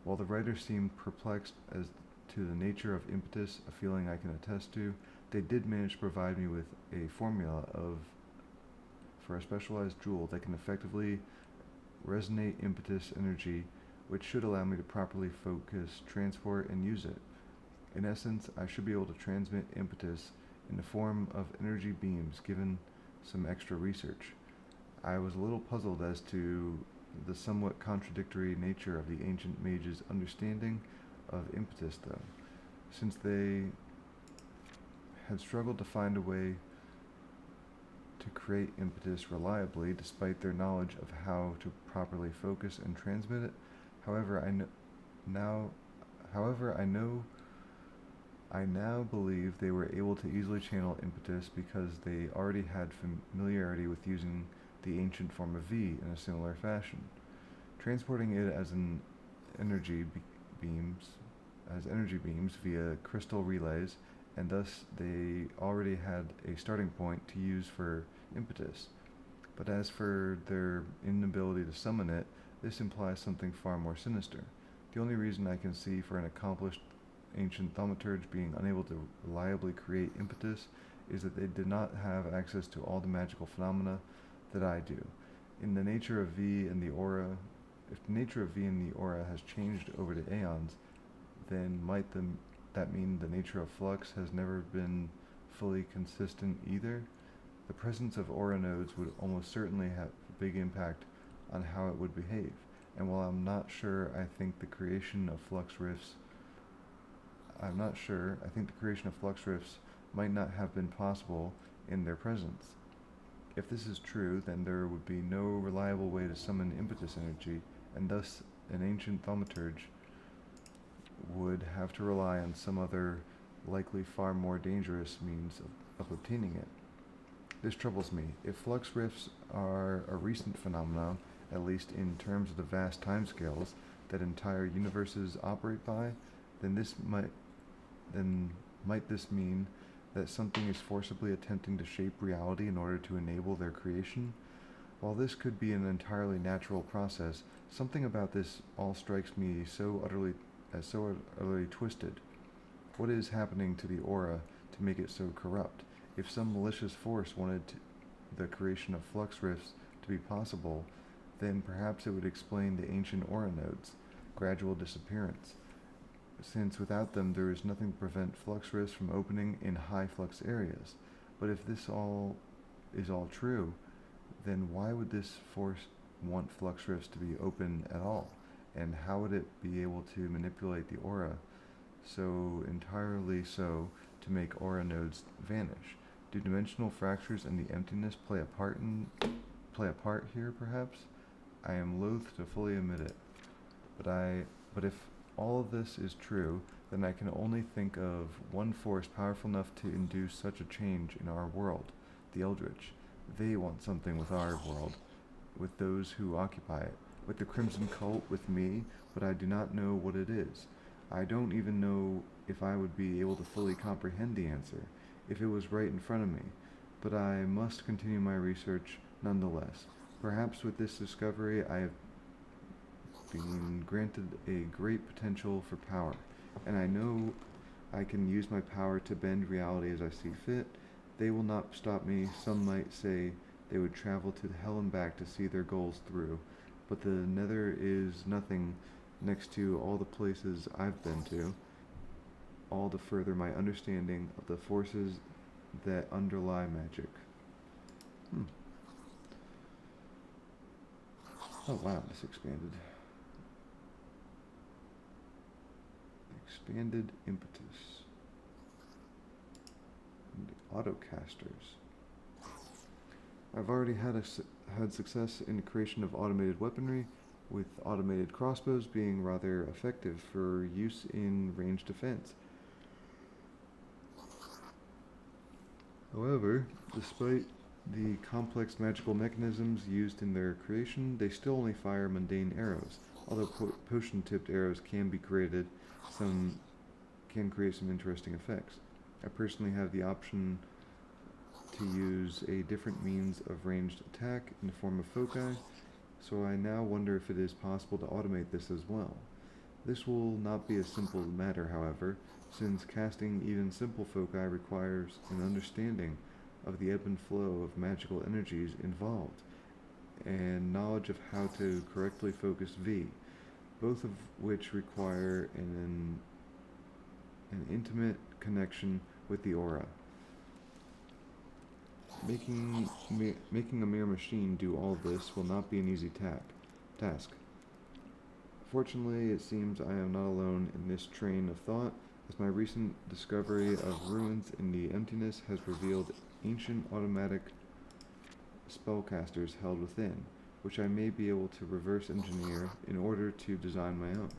While the writer seemed perplexed as to the nature of impetus, a feeling I can attest to, they did manage to provide me with a formula for a specialized jewel that can effectively resonate impetus energy, which should allow me to properly focus, transport, and use it. In essence, I should be able to transmit impetus in the form of energy beams given some extra research. I was a little puzzled as to the somewhat contradictory nature of the ancient mages' understanding of impetus, though, since they had struggled to find a way to create impetus reliably despite their knowledge of how to properly focus and transmit it. However, I kn- now, however, I now believe they were able to easily channel impetus because they already had familiarity with using the ancient form of V in a similar fashion, transporting it as an energy beams energy beams via crystal relays, and thus they already had a starting point to use for impetus. But as for their inability to summon it, this implies something far more sinister. The only reason I can see for an accomplished ancient thaumaturge being unable to reliably create impetus is that they did not have access to all the magical phenomena that I do. In the nature of V and the aura, if the nature of V and the aura has changed over the aeons, then that mean the nature of flux has never been fully consistent either? The presence of aura nodes would almost certainly have a big impact on how it would behave, and while I think the creation of flux rifts might not have been possible in their presence. If this is true, then there would be no reliable way to summon impetus energy, and thus an ancient thaumaturge would have to rely on some other, likely far more dangerous means of obtaining it. This troubles me. If flux rifts are a recent phenomenon, at least in terms of the vast timescales that entire universes operate by, then might this mean that something is forcibly attempting to shape reality in order to enable their creation? While this could be an entirely natural process, something about this all strikes me so utterly twisted. What is happening to the aura to make it so corrupt? If some malicious force wanted the creation of flux rifts to be possible, then perhaps it would explain the ancient aura nodes' gradual disappearance, since without them there is nothing to prevent flux rifts from opening in high flux areas. But if this is all true, then why would this force want flux rifts to be open at all? And how would it be able to manipulate the aura so entirely so to make aura nodes vanish? Do dimensional fractures and the emptiness play a part here, perhaps? I am loath to fully admit it, but if all of this is true, then I can only think of one force powerful enough to induce such a change in our world, the Eldritch. They want something with our world, with those who occupy it, with the Crimson Cult, with me, but I do not know what it is. I don't even know if I would be able to fully comprehend the answer, if it was right in front of me, but I must continue my research nonetheless. Perhaps with this discovery I have been granted a great potential for power, and I know I can use my power to bend reality as I see fit. They will not stop me. Some might say they would travel to hell and back to see their goals through, but the nether is nothing next to all the places I've been to, all to further my understanding of the forces that underlie magic. Oh wow, this expanded. Expanded impetus. And the autocasters. I've already had success in the creation of automated weaponry, with automated crossbows being rather effective for use in ranged defense. However, despite the complex magical mechanisms used in their creation, they still only fire mundane arrows. Although potion-tipped arrows can create some interesting effects. I personally have the option to use a different means of ranged attack in the form of foci, so I now wonder if it is possible to automate this as well. This will not be a simple matter, however, since casting even simple foci requires an understanding of the ebb and flow of magical energies involved, and knowledge of how to correctly focus V, both of which require an intimate connection with the aura. Making a mere machine do all this will not be an easy task. Fortunately, it seems I am not alone in this train of thought, as my recent discovery of ruins in the emptiness has revealed ancient automatic spellcasters held within, which I may be able to reverse engineer in order to design my own.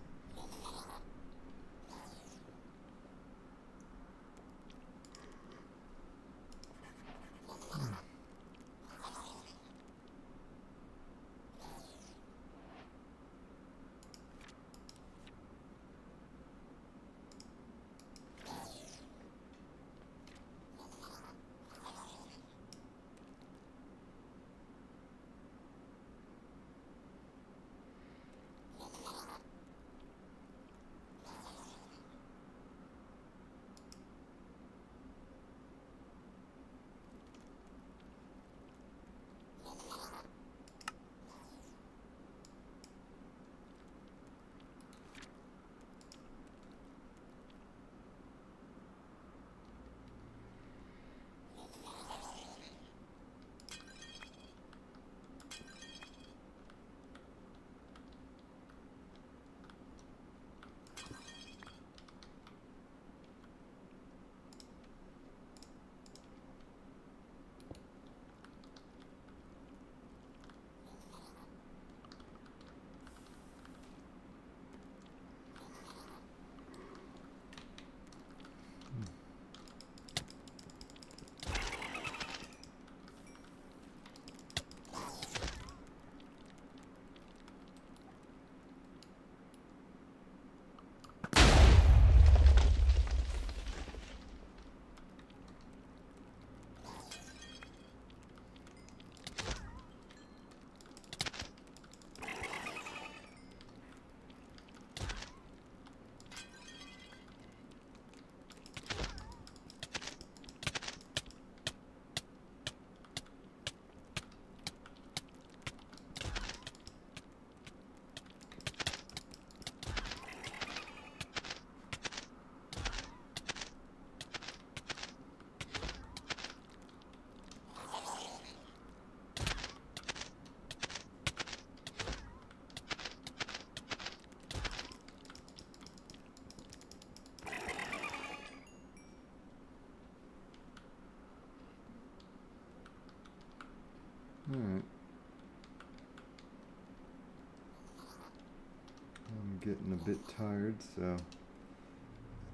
Alright. I'm getting a bit tired, so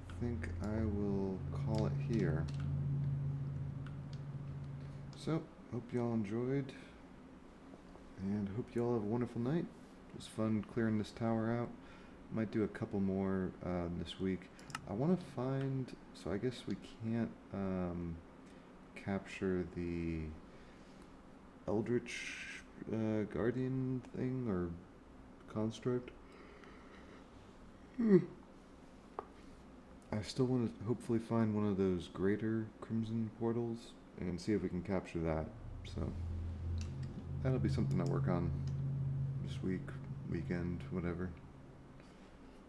I think I will call it here. So, hope y'all enjoyed, and hope y'all have a wonderful night. It was fun clearing this tower out. Might do a couple more this week. I want to find, so I guess we can't capture the Eldritch Guardian thing or construct. I still want to hopefully find one of those greater Crimson portals and see if we can capture that. So that'll be something I work on this week, weekend, whatever.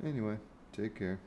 Anyway, take care.